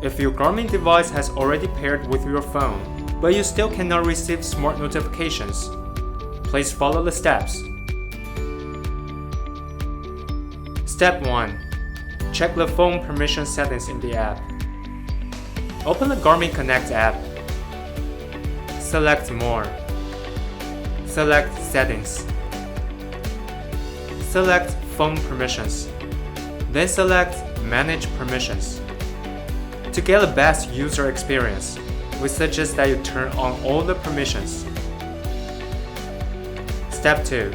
If your Garmin device has already paired with your phone, but you still cannot receive smart notifications, please follow the steps. Step 1. Check the phone permission settings in the app. Open the Garmin Connect app. Select More. Select Settings. Select Phone Permissions. Then select Manage Permissions. To get the best user experience, we suggest that you turn on all the permissions. Step 2.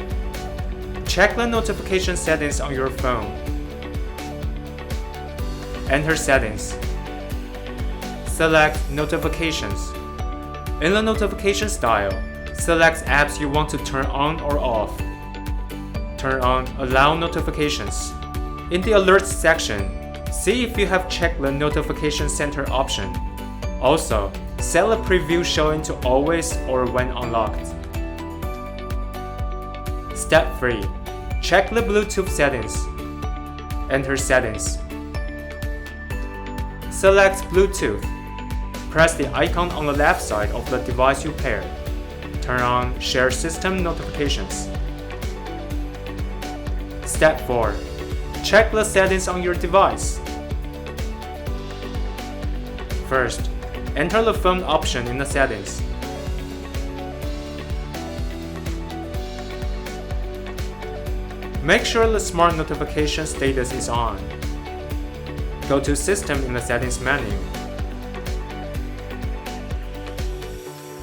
Check the notification settings on your phone. Enter Settings. Select Notifications. In the notification style, select apps you want to turn on or off. Turn on Allow Notifications. In the Alerts section, see if you have checked the Notification Center option. Also, set the preview showing to always or when unlocked. Step 3. Check the Bluetooth settings. Enter Settings. Select Bluetooth. Press the icon on the left side of the device you pair. Turn on Share System Notifications. Step 4. Check the settings on your device. First, enter the phone option in the settings. Make sure the smart notification status is on. Go to System in the Settings menu.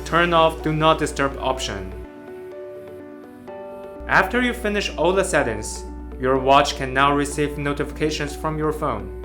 Turn off Do Not Disturb option. After you finish all the settings, your watch can now receive notifications from your phone.